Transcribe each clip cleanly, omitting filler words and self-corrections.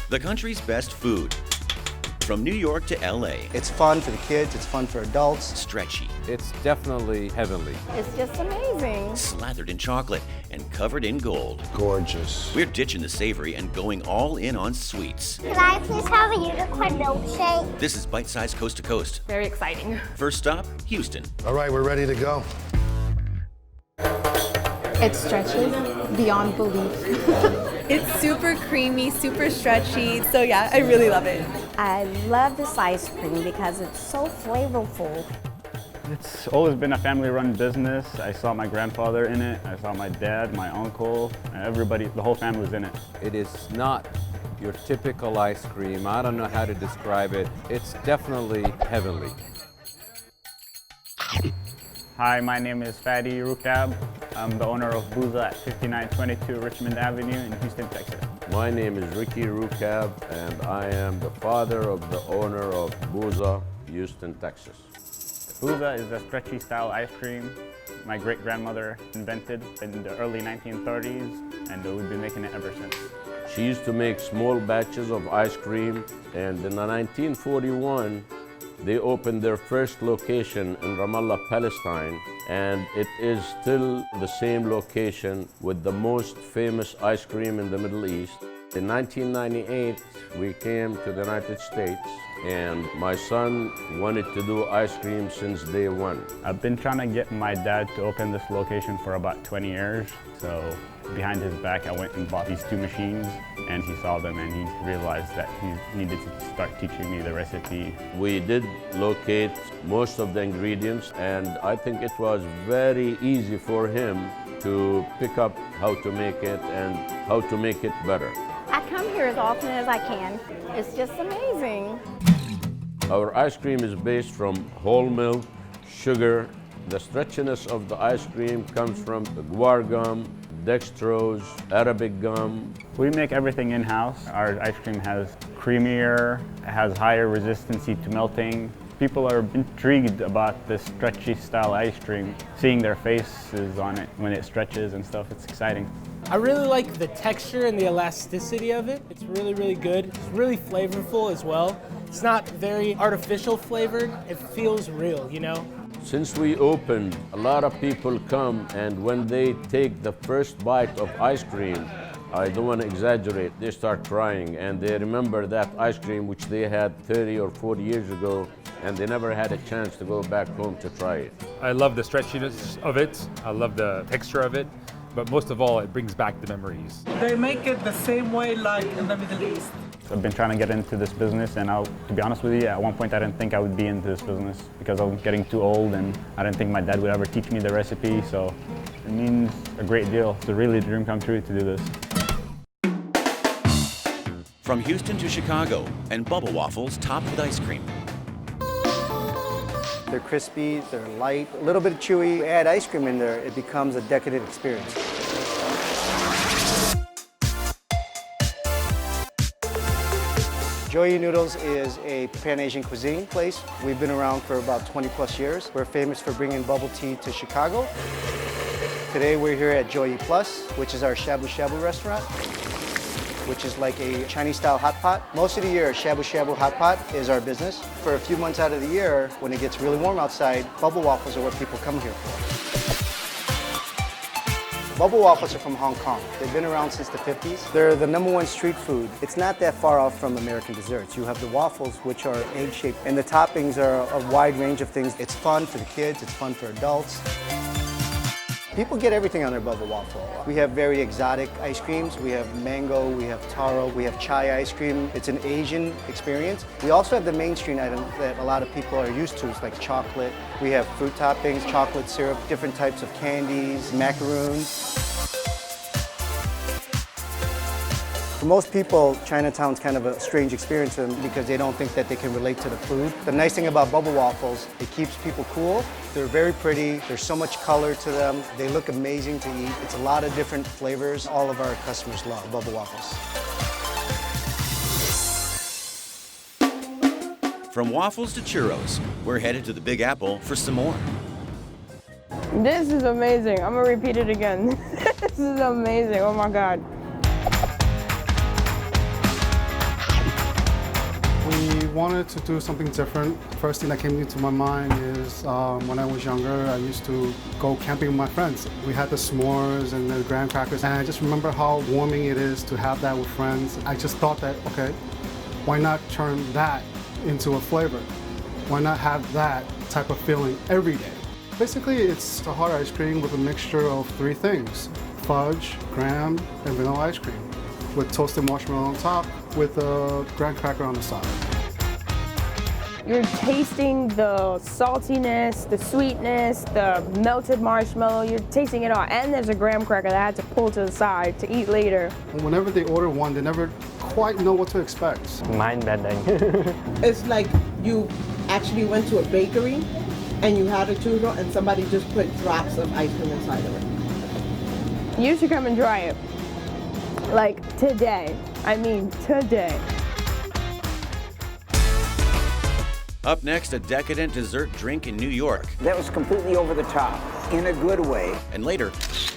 The country's best food. From New York to LA. It's fun for the kids, it's fun for adults. Stretchy. It's definitely heavenly. It's just amazing. Slathered in chocolate and covered in gold. Gorgeous. We're ditching the savory and going all in on sweets. Can I please have a unicorn milkshake? This is bite-sized coast to coast. Very exciting. First stop, Houston. All right, we're ready to go. It stretches beyond belief. It's super creamy, super stretchy, so yeah, I really love it. I love this ice cream because it's so flavorful. It's always been a family-run business. I saw my grandfather in it, I saw my dad, my uncle, everybody, the whole family was in it. It is not your typical ice cream. I don't know how to describe it. It's definitely heavenly. Hi, my name is Fadi Rukab. I'm the owner of Booza at 5922 Richmond Avenue in Houston, Texas. My name is Ricky Rukab, and I am the father of the owner of Booza, Houston, Texas. Booza is a stretchy style ice cream my great-grandmother invented in the early 1930s, and we've been making it ever since. She used to make small batches of ice cream, and in 1941, they opened their first location in Ramallah, Palestine, and it is still the same location with the most famous ice cream in the Middle East. In 1998, we came to the United States, and my son wanted to do ice cream since day one. I've been trying to get my dad to open this location for about 20 years, so behind his back, I went and bought these two machines, and he saw them, and he realized that he needed to start teaching me the recipe. We did locate most of the ingredients, and I think it was very easy for him to pick up how to make it and how to make it better. I come here as often as I can. It's just amazing. Our ice cream is based from whole milk, sugar. The stretchiness of the ice cream comes from the guar gum, dextrose, Arabic gum. We make everything in-house. Our ice cream has creamier, has higher resistance to melting. People are intrigued about this stretchy style ice cream, seeing their faces on it when it stretches and stuff. It's exciting. I really like the texture and the elasticity of it. It's really, really good. It's really flavorful as well. It's not very artificial flavored. It feels real, you know? Since we opened, a lot of people come, and when they take the first bite of ice cream, I don't want to exaggerate, they start crying, and they remember that ice cream which they had 30 or 40 years ago, and they never had a chance to go back home to try it. I love the stretchiness of it. I love the texture of it. But most of all, it brings back the memories. They make it the same way like in the Middle East. I've been trying to get into this business, and to be honest with you, at one point I didn't think I would be into this business because I was getting too old, and I didn't think my dad would ever teach me the recipe, so it means a great deal. It's really a dream come true to do this. From Houston to Chicago, and Bubble Waffles topped with ice cream. They're crispy, they're light, a little bit chewy. Add ice cream in there, it becomes a decadent experience. Joyi Noodles is a Pan-Asian cuisine place. We've been around for about 20 plus years. We're famous for bringing bubble tea to Chicago. Today we're here at Joyi Plus, which is our shabu shabu restaurant, which is like a Chinese-style hot pot. Most of the year, shabu shabu hot pot is our business. For a few months out of the year, when it gets really warm outside, bubble waffles are what people come here for. Bubble waffles are from Hong Kong. They've been around since the 50s. They're the #1 street food. It's not that far off from American desserts. You have the waffles, which are egg-shaped, and the toppings are a wide range of things. It's fun for the kids, it's fun for adults. People get everything on their bubble waffle. We have very exotic ice creams. We have mango, we have taro, we have chai ice cream. It's an Asian experience. We also have the mainstream items that a lot of people are used to. It's like chocolate. We have fruit toppings, chocolate syrup, different types of candies, macaroons. For most people, Chinatown's kind of a strange experience to them because they don't think that they can relate to the food. The nice thing about bubble waffles, it keeps people cool. They're very pretty. There's so much color to them. They look amazing to eat. It's a lot of different flavors. All of our customers love bubble waffles. From waffles to churros, we're headed to the Big Apple for some more. This is amazing. I'm gonna repeat it again. This is amazing. Oh my God. wanted to do something different. First thing that came into my mind is when I was younger, I used to go camping with my friends. We had the s'mores and the graham crackers, and I just remember how warming it is to have that with friends. I just thought that, okay, why not turn that into a flavor? Why not have that type of feeling every day? Basically, it's a hard ice cream with a mixture of three things: fudge, graham, and vanilla ice cream, with toasted marshmallow on top, with a graham cracker on the side. You're tasting the saltiness, the sweetness, the melted marshmallow. You're tasting it all. And there's a graham cracker that I had to pull to the side to eat later. Whenever they order one, they never quite know what to expect. Mind-bending. It's like you actually went to a bakery and you had a churro and somebody just put drops of ice cream inside of it. You should come and try it. Like today. I mean today. Up next, a decadent dessert drink in New York. That was completely over the top, in a good way. And later,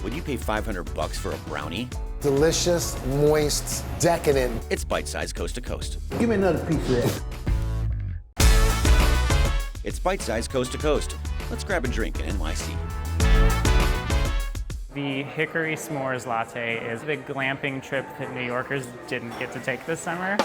would you pay $500 for a brownie? Delicious, moist, decadent. It's bite-sized coast to coast. Give me another piece of that. It's bite-sized coast to coast. Let's grab a drink in NYC. The Hickory S'mores Latte is the glamping trip that New Yorkers didn't get to take this summer.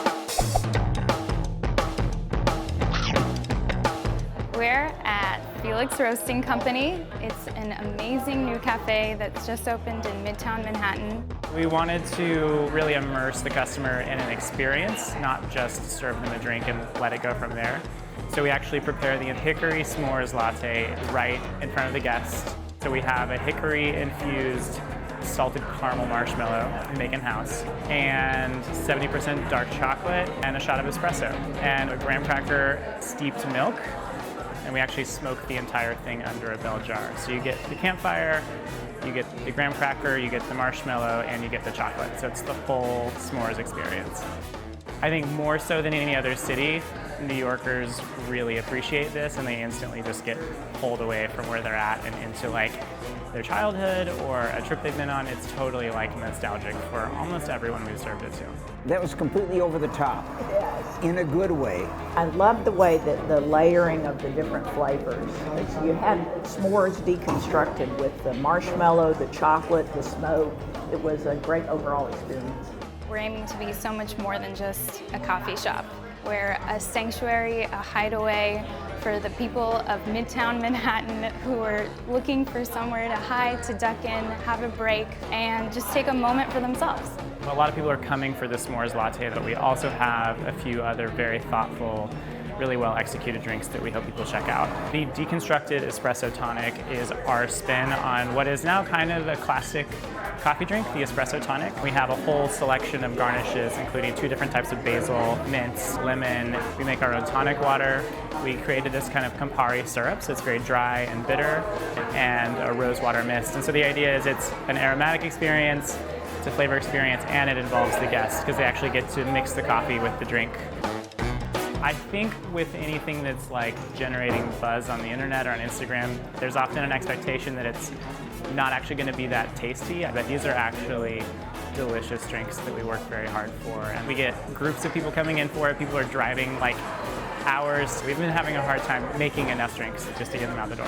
We're at Felix Roasting Company. It's an amazing new cafe that's just opened in Midtown Manhattan. We wanted to really immerse the customer in an experience, not just serve them a drink and let it go from there. So we actually prepare the Hickory S'mores Latte right in front of the guest. So we have a hickory-infused salted caramel marshmallow, make in-house, and 70% dark chocolate, and a shot of espresso, and a graham cracker steeped milk. And we actually smoke the entire thing under a bell jar. So you get the campfire, you get the graham cracker, you get the marshmallow, and you get the chocolate. So it's the full s'mores experience. I think more so than any other city, New Yorkers really appreciate this, and they instantly just get pulled away from where they're at and into like their childhood or a trip they've been on. It's totally like nostalgic for almost everyone we've served it to. That was completely over the top, in a good way. I love the way that the layering of the different flavors. You had s'mores deconstructed with the marshmallow, the chocolate, the smoke. It was a great overall experience. We're aiming to be so much more than just a coffee shop. We're a sanctuary, a hideaway for the people of Midtown Manhattan who are looking for somewhere to hide, to duck in, have a break, and just take a moment for themselves. A lot of people are coming for the S'mores Latte, but we also have a few other very thoughtful, really well executed drinks that we hope people check out. The deconstructed espresso tonic is our spin on what is now kind of a classic coffee drink, the espresso tonic. We have a whole selection of garnishes, including 2 different types of basil, mints, lemon. We make our own tonic water. We created this kind of Campari syrup, so it's very dry and bitter, and a rose water mist. And so the idea is it's an aromatic experience, it's a flavor experience, and it involves the guests because they actually get to mix the coffee with the drink. I think with anything that's like generating buzz on the internet or on Instagram, there's often an expectation that it's not actually going to be that tasty, but these are actually delicious drinks that we work very hard for. And we get groups of people coming in for it. People are driving like hours. We've been having a hard time making enough drinks just to get them out the door.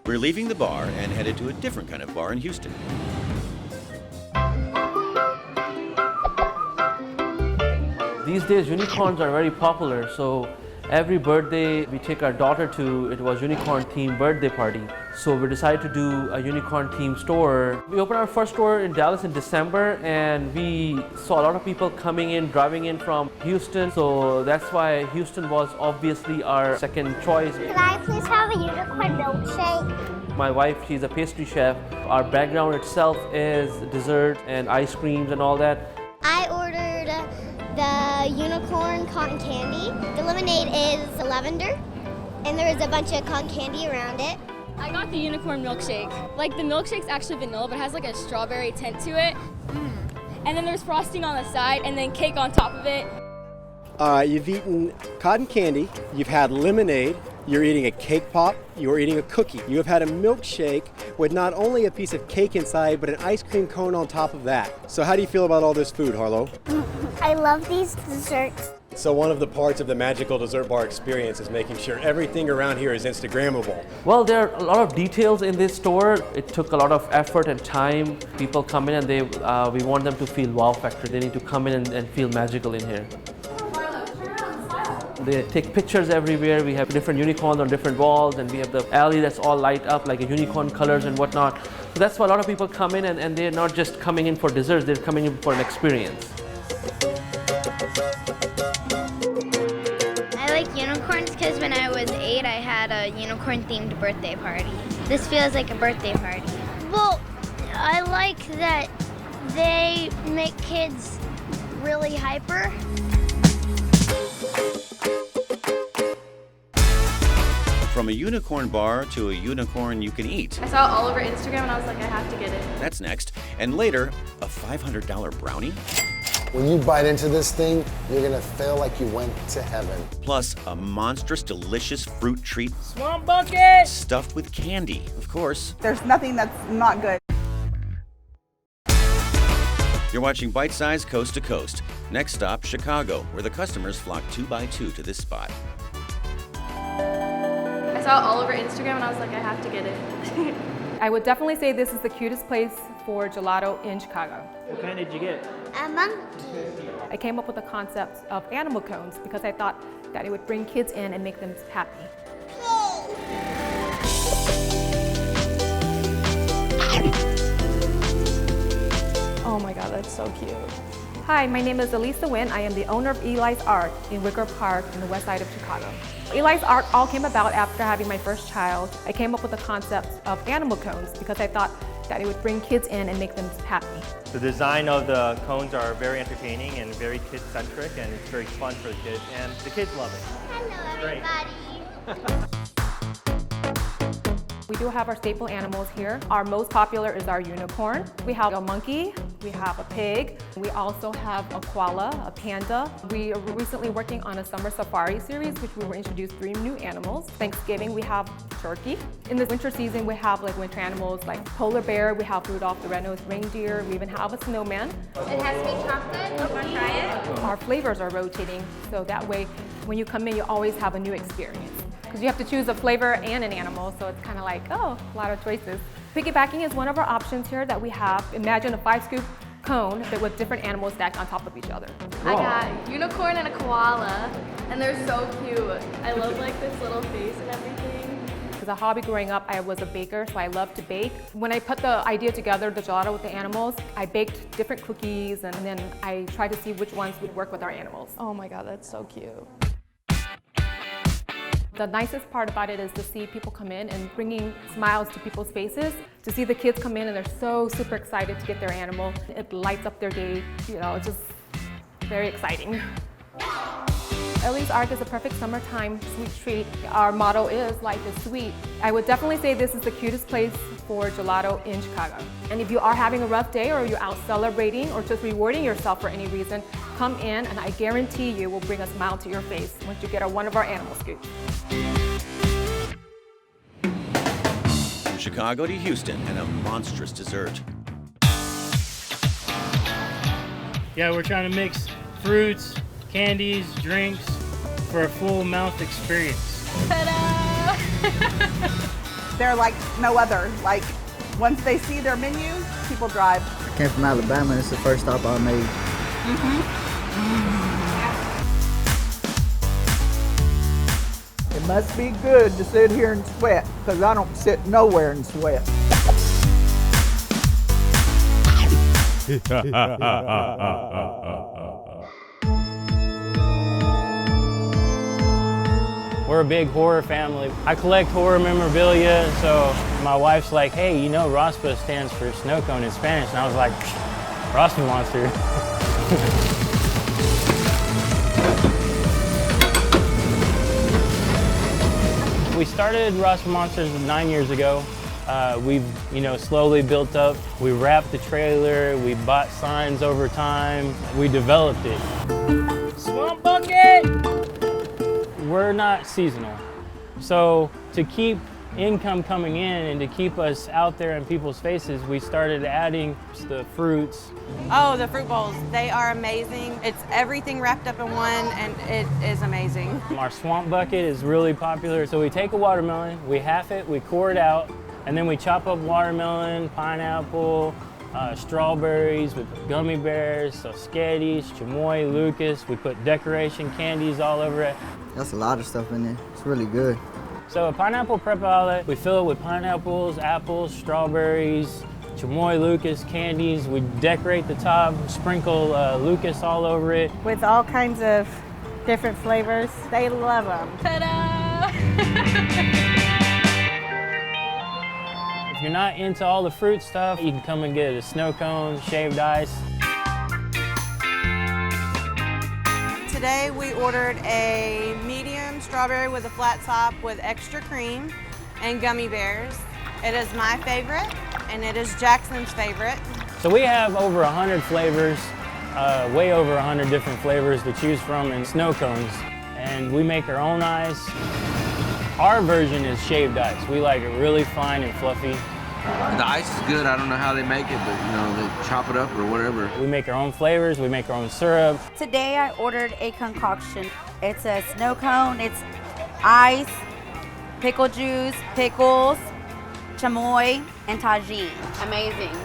We're leaving the bar and headed to a different kind of bar in Houston. These days, unicorns are very popular, so every birthday we take our daughter to, it was unicorn-themed birthday party. So we decided to do a unicorn-themed store. We opened our first store in Dallas in December, and we saw a lot of people coming in, driving in from Houston. So that's why Houston was obviously our second choice. Can I please have a unicorn milkshake? My wife, she's a pastry chef. Our background itself is dessert and ice creams and all that. I ordered the unicorn cotton candy. The lemonade is lavender, and there is a bunch of cotton candy around it. I got the unicorn milkshake. Like the milkshake's actually vanilla, but it has like a strawberry tint to it. And then there's frosting on the side, and then cake on top of it. You've eaten cotton candy, you've had lemonade, you're eating a cake pop, you're eating a cookie. You have had a milkshake with not only a piece of cake inside, but an ice cream cone on top of that. So how do you feel about all this food, Harlow? I love these desserts. So one of the parts of the magical dessert bar experience is making sure everything around here is Instagrammable. Well, there are a lot of details in this store. It took a lot of effort and time. People come in and we want them to feel wow factor. They need to come in and feel magical in here. They take pictures everywhere. We have different unicorns on different walls, and we have the alley that's all light up like a unicorn colors and whatnot. So that's why a lot of people come in and they're not just coming in for desserts, they're coming in for an experience. I like unicorns because when I was 8, I had a unicorn-themed birthday party. This feels like a birthday party. Well, I like that they make kids really hyper. From a unicorn bar to a unicorn you can eat. I saw it all over Instagram and I was like, I have to get it. That's next. And later, a $500 brownie. When you bite into this thing, you're gonna feel like you went to heaven. Plus a monstrous, delicious fruit treat. Swamp bucket! Stuffed with candy, of course. There's nothing that's not good. You're watching Bite Size Coast to Coast. Next stop, Chicago, where the customers flock 2 by 2 to this spot. I saw it all over Instagram and I was like, I have to get it. I would definitely say this is the cutest place for gelato in Chicago. What kind did you get? A monkey. I came up with the concept of animal cones because I thought that it would bring kids in and make them happy. Oh my God, that's so cute. Hi, my name is Elis Art. I am the owner of Elis Art in Wicker Park in the west side of Chicago. Elis Art all came about after having my first child. I came up with the concept of animal cones because I thought that it would bring kids in and make them happy. The design of the cones are very entertaining and very kid-centric, and it's very fun for the kids, and the kids love it. Hello, everybody. We do have our staple animals here. Our most popular is our unicorn. We have a monkey, we have a pig, we also have a koala, a panda. We are recently working on a summer safari series, which we will introduce 3 new animals. Thanksgiving, we have turkey. In the winter season, we have like winter animals like polar bear, we have Rudolph the red-nosed reindeer, we even have a snowman. It has to be chocolate. You want to try it? Our flavors are rotating, so that way, when you come in, you always have a new experience. Because you have to choose a flavor and an animal, so it's kind of like, oh, a lot of choices. Piggybacking is one of our options here that we have. Imagine a 5-scoop cone, but with different animals stacked on top of each other. I got unicorn and a koala, and they're so cute. I love like this little face and everything. As a hobby growing up, I was a baker, so I love to bake. When I put the idea together, the gelato with the animals, I baked different cookies, and then I tried to see which ones would work with our animals. Oh my God, that's so cute. The nicest part about it is to see people come in and bringing smiles to people's faces. To see the kids come in and they're so super excited to get their animal. It lights up their day, you know, it's just very exciting. Elis Art is a perfect summertime sweet treat. Our motto is life is sweet. I would definitely say this is the cutest place for gelato in Chicago. And if you are having a rough day or you're out celebrating or just rewarding yourself for any reason, come in and I guarantee you will bring a smile to your face once you get one of our animal scoops. From Chicago to Houston and a monstrous dessert. Yeah, we're trying to mix fruits, candies, drinks for a full mouth experience. Ta-da! They're like no other. Like, once they see their menu, people drive. I came from Alabama, and it's the first stop I made. It must be good to sit here and sweat, because I don't sit nowhere and sweat. We're a big horror family. I collect horror memorabilia, so my wife's like, hey, you know Rossville stands for snow cone in Spanish. And I was like, Rossville Monsters. We started Rossville Monsters 9 years ago. We've, slowly built up. We wrapped the trailer, we bought signs over time, we developed it. Swamp bucket! We're not seasonal. So to keep income coming in and to keep us out there in people's faces, we started adding the fruits. Oh, the fruit bowls, they are amazing. It's everything wrapped up in one, and it is amazing. Our swamp bucket is really popular. So we take a watermelon, we half it, we core it out, and then we chop up watermelon, pineapple, strawberries, we put gummy bears, so sketties, chamoy, Lucas. We put decoration candies all over it. That's a lot of stuff in there. It's really good. So a pineapple prep outlet, we fill it with pineapples, apples, strawberries, chamoy, Lucas, candies. We decorate the top, sprinkle Lucas all over it. With all kinds of different flavors. They love them. Ta-da! If you're not into all the fruit stuff, you can come and get a snow cone, shaved ice. Today we ordered a medium strawberry with a flat top with extra cream and gummy bears. It is my favorite, and it is Jackson's favorite. So we have over 100 flavors, way over 100 different flavors to choose from in snow cones. And we make our own ice. Our version is shaved ice. We like it really fine and fluffy. The ice is good. I don't know how they make it, but you know, they chop it up or whatever. We make our own flavors. We make our own syrup. Today I ordered a concoction. It's a snow cone. It's ice, pickle juice, pickles, chamoy, and tagine. Amazing.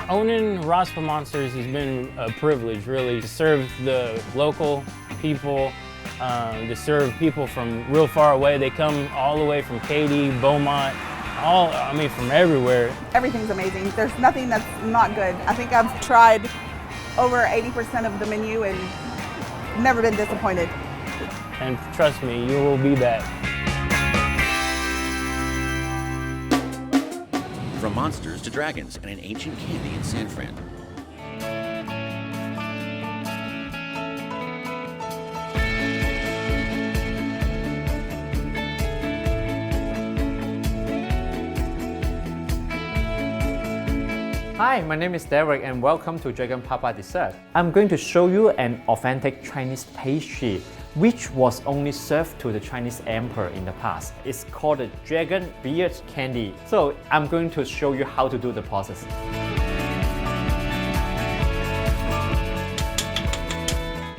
Owning Rossville Monsters has been a privilege, really, to serve the local people, to serve people from real far away. They come all the way from Katy, Beaumont, from everywhere. Everything's amazing. There's nothing that's not good. I think I've tried over 80% of the menu and never been disappointed. And trust me, you will be back. From monsters to dragons and an ancient candy in San Fran. Hi, my name is Derek and welcome to Dragon Papa Dessert. I'm going to show you an authentic Chinese pastry which was only served to the Chinese emperor in the past. It's called the dragon beard candy. So I'm going to show you how to do the process.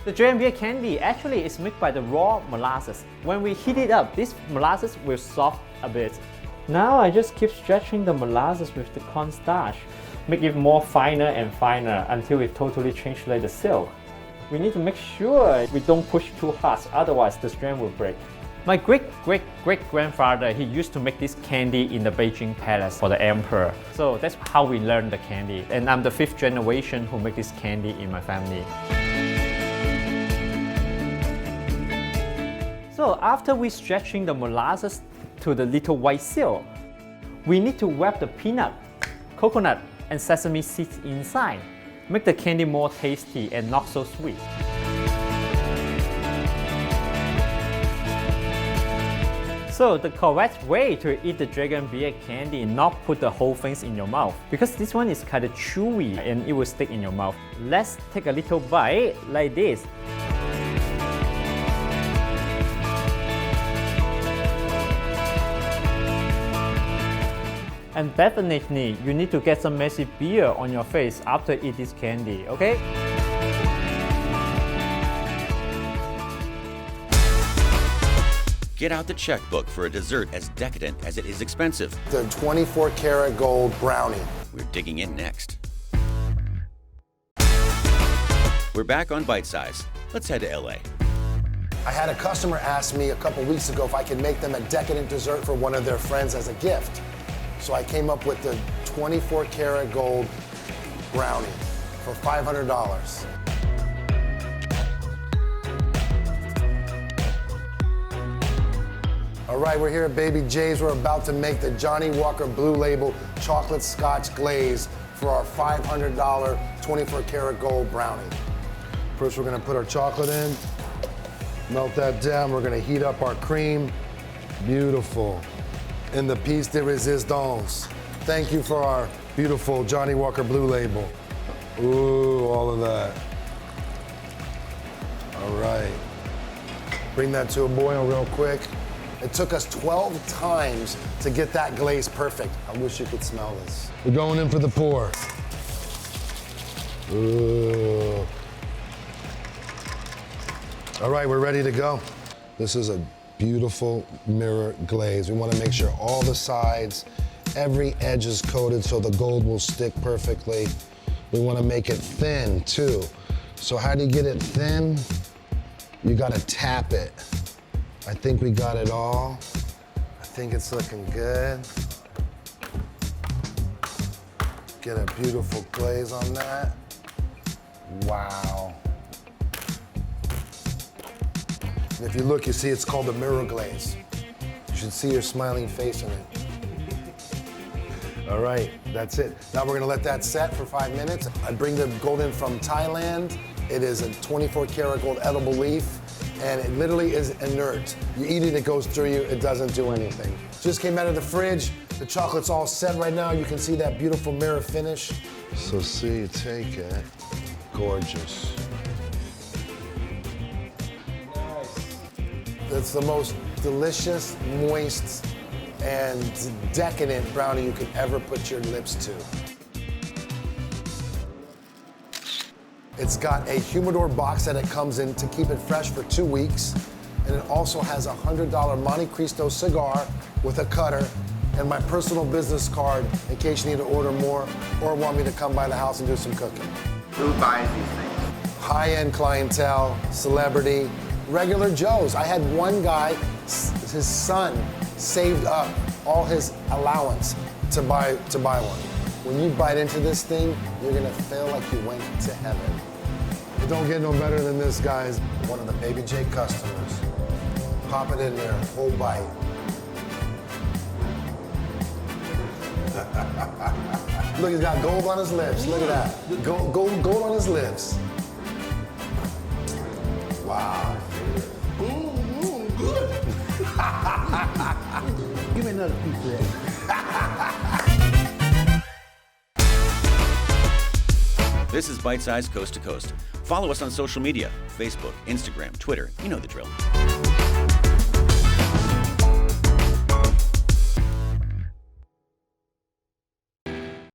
The dragon beard candy actually is made by the raw molasses. When we heat it up, this molasses will soften a bit. Now I just keep stretching the molasses with the cornstarch. Make it more finer and finer until it totally changes like the silk. We need to make sure we don't push too hard, otherwise the strand will break. My great-great-great-grandfather, he used to make this candy in the Beijing palace for the emperor. So that's how we learned the candy. And I'm the 5th generation who make this candy in my family. So after we stretching the molasses to the little white seal, we need to wrap the peanut, coconut, and sesame seeds inside. Make the candy more tasty and not so sweet. So the correct way to eat the dragon beard candy is not put the whole things in your mouth, because this one is kind of chewy and it will stick in your mouth. Let's take a little bite like this. And definitely, you need to get some messy beer on your face after eat this candy, okay? Get out the checkbook for a dessert as decadent as it is expensive. The 24 karat gold brownie. We're digging in next. We're back on Bite Size. Let's head to LA. I had a customer ask me a couple weeks ago if I could make them a decadent dessert for one of their friends as a gift. So I came up with the 24 karat gold brownie for $500. All right, we're here at Baby J's. We're about to make the Johnny Walker Blue Label chocolate scotch glaze for our $500 24 karat gold brownie. First, we're gonna put our chocolate in, melt that down. We're gonna heat up our cream. Beautiful. And the piece de resistance. Thank you for our beautiful Johnny Walker Blue Label. Ooh, all of that. All right. Bring that to a boil real quick. It took us 12 times to get that glaze perfect. I wish you could smell this. We're going in for the pour. Ooh. All right, we're ready to go. This is a beautiful mirror glaze. We want to make sure all the sides, every edge is coated so the gold will stick perfectly. We want to make it thin too. So how do you get it thin? You got to tap it. I think we got it all. I think it's looking good. Get a beautiful glaze on that. Wow. And if you look, you see it's called the mirror glaze. You should see your smiling face in it. All right, that's it. Now we're gonna let that set for 5 minutes. I bring the gold in from Thailand. It is a 24 karat gold edible leaf, and it literally is inert. You eat it, it goes through you, it doesn't do anything. Just came out of the fridge. The chocolate's all set right now. You can see that beautiful mirror finish. So see, you take it. Gorgeous. It's the most delicious, moist, and decadent brownie you could ever put your lips to. It's got a humidor box that it comes in to keep it fresh for 2 weeks. And it also has a $100 Monte Cristo cigar with a cutter and my personal business card in case you need to order more or want me to come by the house and do some cooking. Who buys these things? High-end clientele, celebrity, regular Joes. I had one guy, his son saved up all his allowance to buy one. When you bite into this thing, you're gonna feel like you went to heaven. It don't get no better than this, guys. One of the Baby J customers. Pop it in there, whole bite. Look, he's got gold on his lips. Look at that. Gold on his lips. Wow. Good. Give me another piece of that. This is Bite Size Coast to Coast. Follow us on social media, Facebook, Instagram, Twitter. You know the drill.